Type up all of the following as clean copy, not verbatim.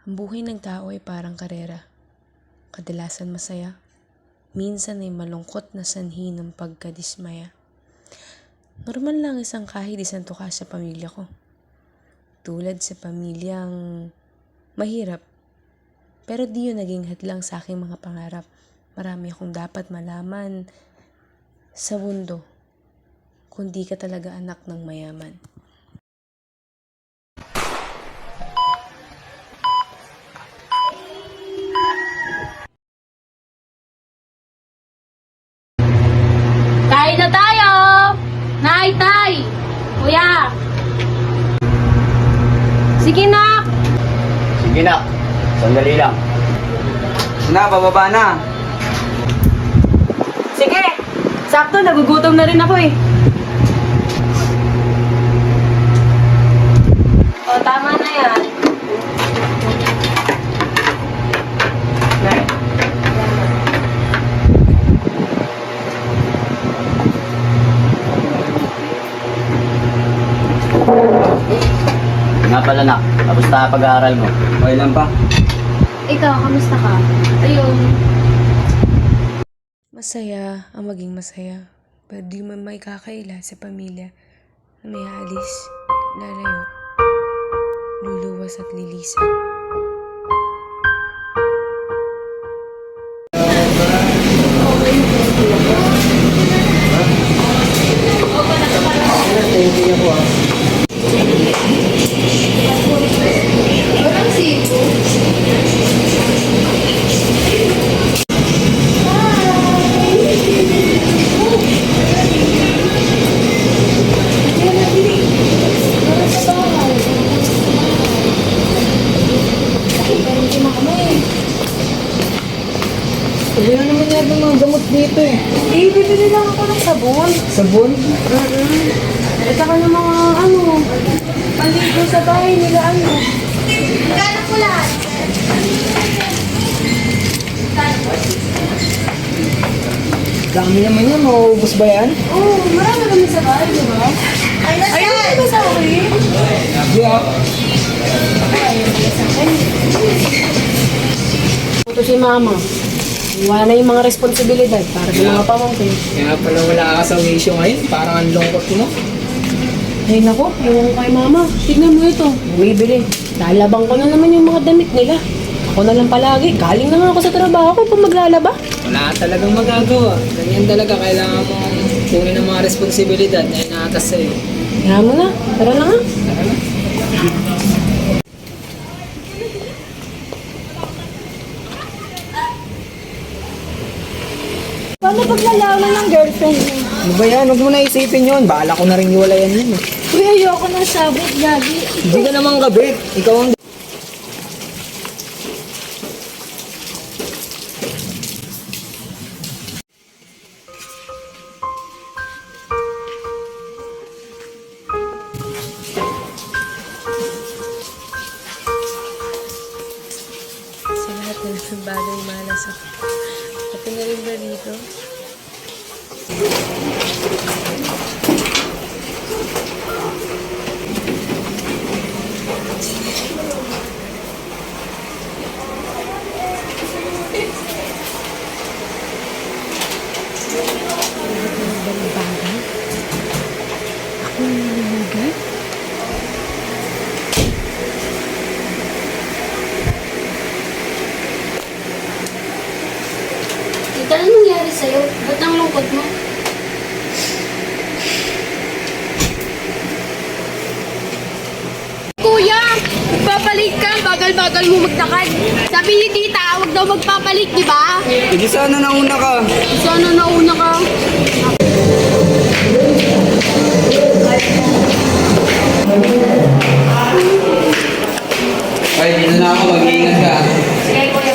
Ang buhay ng tao ay parang karera. Kadalasan masaya, minsan ay malungkot na sanhi ng pagkadismaya. Normal lang isang kahit isang tuka sa pamilya ko. Tulad sa pamilyang mahirap, pero di yun naging hadlang sa aking mga pangarap. Marami akong dapat malaman sa mundo kung di ka talaga anak ng mayaman. Kain na tayo! Nay, tay! Kuya! Sige na! Sige na, sandali lang. Na, bababa na. Sige! Sakto, nagugutom na rin ako eh. O, tama na yan. Nga pala nak, kamusta pag-aaral mo? Okay lang pa. Ikaw, kamusta ka? Ayun. Masaya ang maging masaya, pero di mo may kakaila sa pamilya na may aalis, lalayo, luluwas at lilisan. Hindi na naman yata mga gamot dito eh. Bibili lang ako ng sabon. Sabon? At saka ng mga paligo sa bahay nila Magkano po lahat? Dami naman yan, mauubos ba yan? Oo, marami kami sa bahay, di ba? Ayun ba sa akin? Hindi ah. Ito si mama. Wala na yung mga responsibilidad para sa mga pamangkin. Kaya pala wala ka sa wisyo ngayon, parang ang lungkot mo. Ay nako, yung kay mama. Tignan mo ito. Bumibili. Lalabang ko na naman yung mga damit nila. Ako na lang palagi. Galing na nga ako sa trabaho ko pa maglalaba. Wala ka talagang magagawa. Ganyan talaga, kailangan mo kunin ng mga responsibilidad na inaatas sa'yo. Kaya mo na. Tara na nga. Tara na. Paano paglalaman ng girlfriend mo? Ano ba yan? Huwag mo na isipin yun. Bahala ko na rin iwalayan yun eh. Uy, ayoko ng sabot, Gagi. Hindi ka naman kabit. Ikaw ang... Sa lahat ng bagay malas ako. Pati na rin ba dito? Bagay? Ako yung nalulugan? Tita, ano nangyari sa'yo? Ba't ang lungkot mo? Kuya! Magpapalit ka! Bagal-bagal mo magtakad! Sabi ni tita, huwag daw magpapalit, di ba? Hindi sana nauna ka. Sana nauna ka. Ay, dito na ako. Mag-iingat ka. Sige, kuya.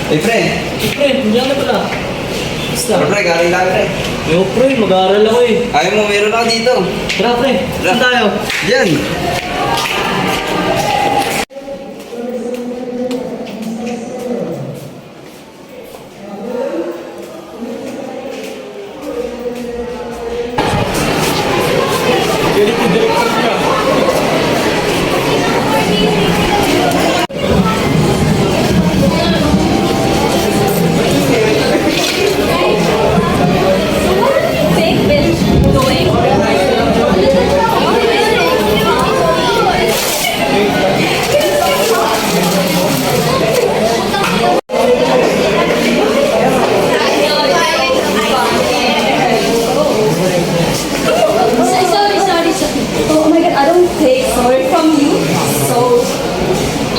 Hey, pre. Pre, nandiyan na pala. Basta. Pre, galing tayo, pre. Yo, pre, mag-aaral ako eh. Ayaw mo, meron ako dito. Tara, pre. Saan tayo? Diyan. Sorry. Oh my God, I don't take sorry from you. So,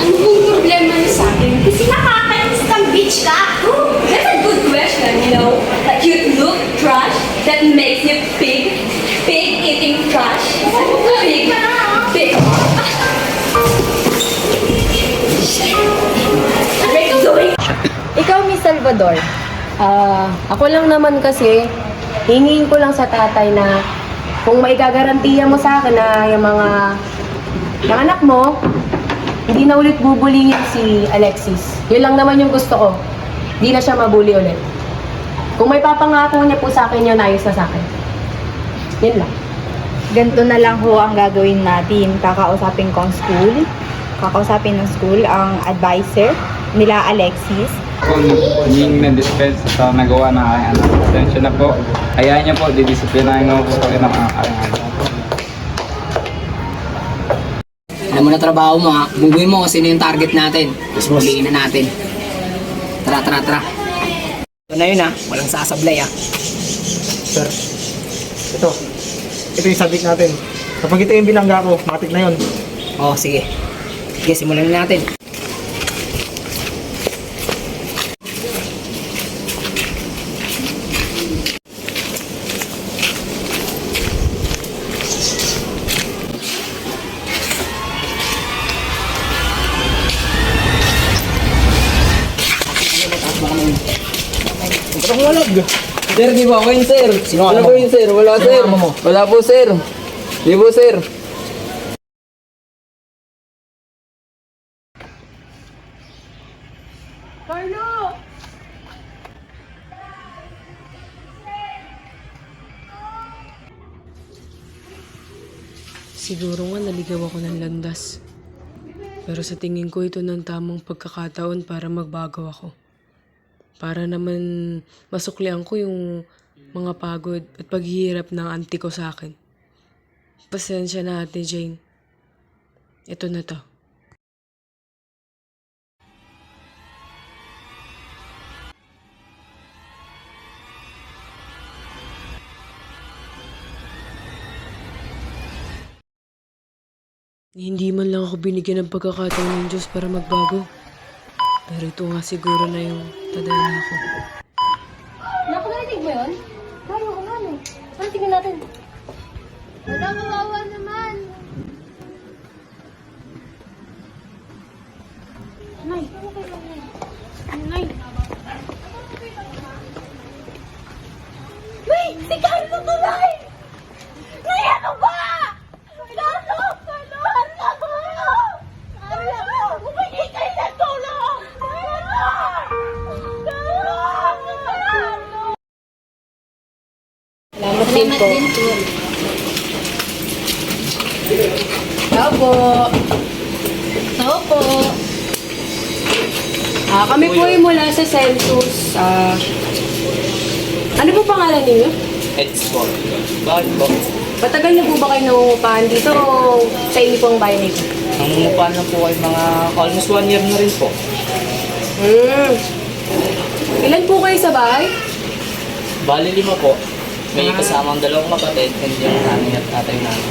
ano pong problema niyo sa akin? Kasi nakakainis kang bitch ka. That's a good question, you know? Like you look trash, that makes you pig. Pig eating trash. Pig. Pig. What are you doing? Ikaw, Miss Salvador. Ako lang naman kasi, hingin ko lang sa tatay na kung maigagarantiya mo sa akin na yung yung anak mo, hindi na ulit bubulingin si Alexis. Yun lang naman yung gusto ko. Hindi na siya mabuli ulit. Kung may papangako niya po sa akin yun, ayos na sa akin. Yun lang. Ganito na lang ho ang gagawin natin. Kakausapin ko ang school. Kakausapin ng school ang advisor nila Alexis. Kung hindi na-dispense sa nagawa ng aking anak. Atensyon na po. Hayaan niyo po, didisiplinahin ko po kayo ng aking anak. Alam mo na trabaho mo ha. Bubuin mo kung sino yung target natin. Tapos huliin na natin. Tara. Ito na yun ha. Walang sasablay ha. Sir, ito. Ito yung subject natin. Kapag ito yung bilangga ko, matik na yun. Oo, sige. Sige, simulan na natin. Sir, di ba ako yun, sir? Sino Wala alam po mo? yun, sir. Wala, Sino sir. alam mo? Wala po, sir. Di po, sir. Siguro nga naligaw ako ng landas. Pero sa tingin ko ito ng tamang pagkakataon para magbago ako. Para naman masuklian ko yung mga pagod at paghihirap ng auntie ko sa akin. Pasensya na, Ate Jane. Ito na to. Hindi man lang ako binigyan ng pagkakataon ng Diyos para magbago. Pero ito nga siguro na yung tadhana ko. Naku, narinig mo yun? Maro, ano? Ano, tingnan natin. Wala, kawawa naman. Nay, ano kayo lang? Nay. Nay, si Carlo tuloy! Nay, ano ba? Carlo! Humingi kayo ng tulong! Salamat din po. Tao po. Kami po ay mula sa Census. Ano po pangalan ninyo? It's po. Bakit po? Matagal na po ba kayo nangungupahan dito o sa inyo po ang bayan nito? Nangungupahan na po kayo mga almost 1 year na rin po. Ilan po kayo sa bahay? Bali 5 po. May kasamang 2 kapatid and yung nanay at tatay namin.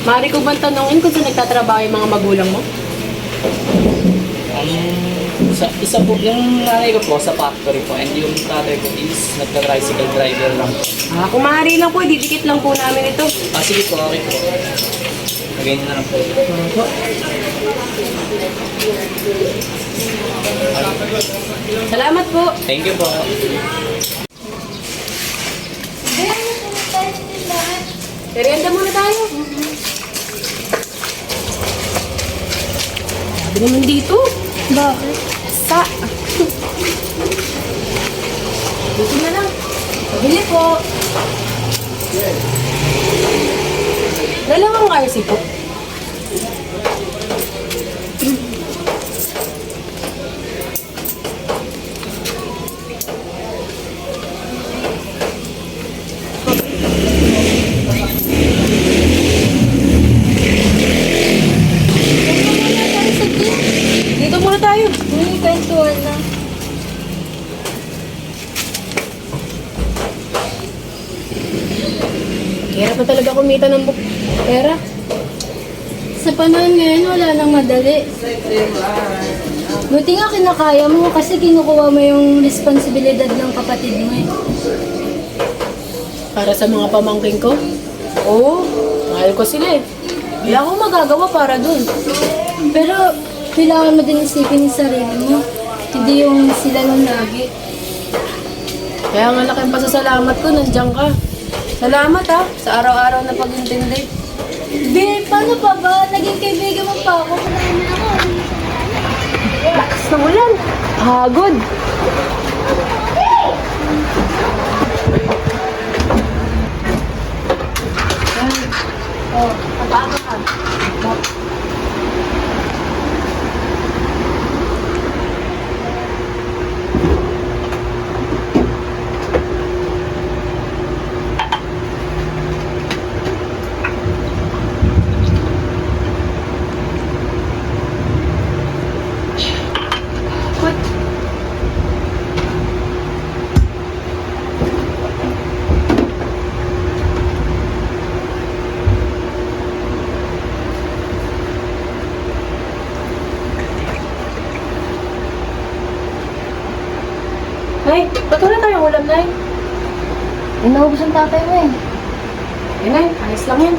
Maaari ko bang tanongin kung saan nagtatrabaho yung mga magulang mo? Isa po, yung nanay ko po sa factory po and yung tatay ko is nagka-tricycle driver lang po. Kung maaari lang po, didikit lang po namin ito. Sige po, okay po. Lagay niyo na lang po. Salamat po. Thank you po. Merienda muna tayo. Sabi naman dito. Bakit? Sa... Dito na lang. Pabili po. RC po. Dito muna tayo. Kwentuhan na. Kaya pa talaga kumita ng pera. Sa panahon ngayon, wala nang madali. Buti nga kinakaya mo kasi kinukuha mo yung responsibilidad ng kapatid mo eh. Para sa mga pamangking ko? Oo, mahal ko sila eh. Wala akong magagawa para dun. Pero kailangan mo din isipin yung sarili mo. Hindi yung sila lang lagi. Kaya nga laking pasasalamat ko, nandiyan ka. Salamat ha, sa araw-araw na pag-intindi. Be, paano pa ba? Naging kaibigan mo pa ako. Marami ako. Lakas ng ulan. Hagod. Nay, ba't wala tayong ulam, Nay? Inaubos ang tatay mo eh. Eh, Nay, ayos lang yan.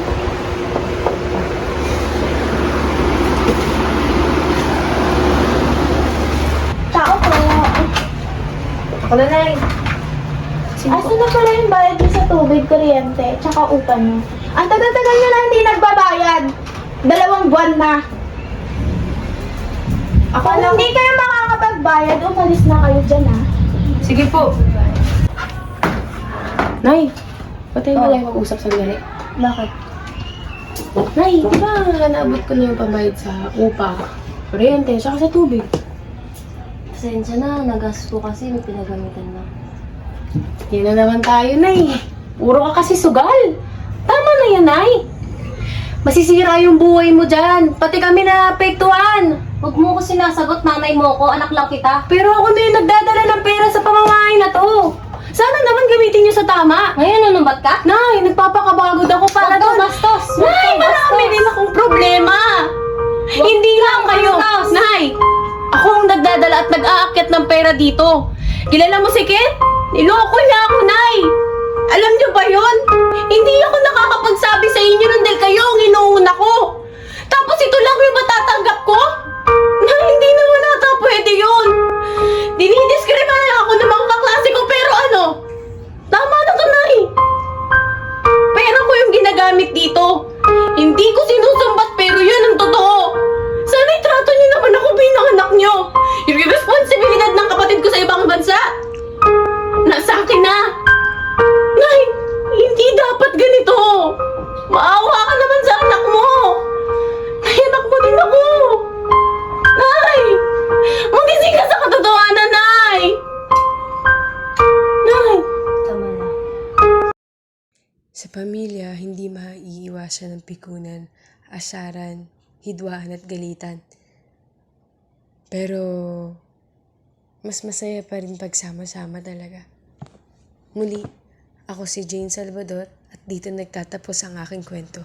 Tao po. Ako na, Nay. Asa na pala yung bayad niyo sa tubig, kuryente, tsaka upa niyo? Ang tagal-tagal niyo na hindi nagbabayad. 2 buwan na. Kung hindi kayo makakapagbayad, umalis na kayo dyan ha. Sige po. Nay, ba't tayo wala yung mag-usap sandali? Bakit? Nay, di ba naabot ko na yung pambayad sa upa, kuryente, saka sa tubig? Pasensya na, nagas ko kasi may pinagamitan na. Yan na naman tayo, Nay. Puro ka kasi sugal. Tama na yan, Nay. Masisira yung buhay mo dyan. Pati kami naapektuhan. Huwag mo ko sinasagot, nanay mo ko, anak lang kita. Pero ako na yung nagdadala ng pera sa pamamahay na to. Sana naman gamitin nyo sa tama. Ngayon, nanumbat ka? Nay, nagpapakabagod ako para Huwag kang doon. bastos! Nay, marami din akong problema. Hindi lang kayo. bastos. Nay, ako ang nagdadala at nag-aakyat ng pera dito. Kilala mo si Ken? Niloko niya ako, Nay. Alam niyo ba yon? Hindi ako nakakapagsabi sa inyo nun dahil kayo ang inuuna ko. Tapos ito lang yung matatanggap ko? Na hindi naman ata pwede yun. Dinidiskriminahan ako ng mga kaklase ko pero ano? Tama na to, Nay. Pera ko yung ginagamit dito. Hindi ko sinusumbat pero yun ang totoo. Sana itrato niyo naman ako bilang anak niyo. Yung responsibilidad ng kapatid ko sa ibang bansa. Nasa akin na. Nay, hindi dapat ganito. Maawa ka naman sa anak mo. Nay, anak mo din ako. Nay, magising ka sa katotohanan, Nay. Nay. Tama na. Sa pamilya, hindi maiiwasan ng pikunan, asaran, hidwaan at galitan. Pero, mas masaya pa rin pagsama-sama talaga. Muli, ako si Jane Salvador at dito nagtatapos ang aking kwento.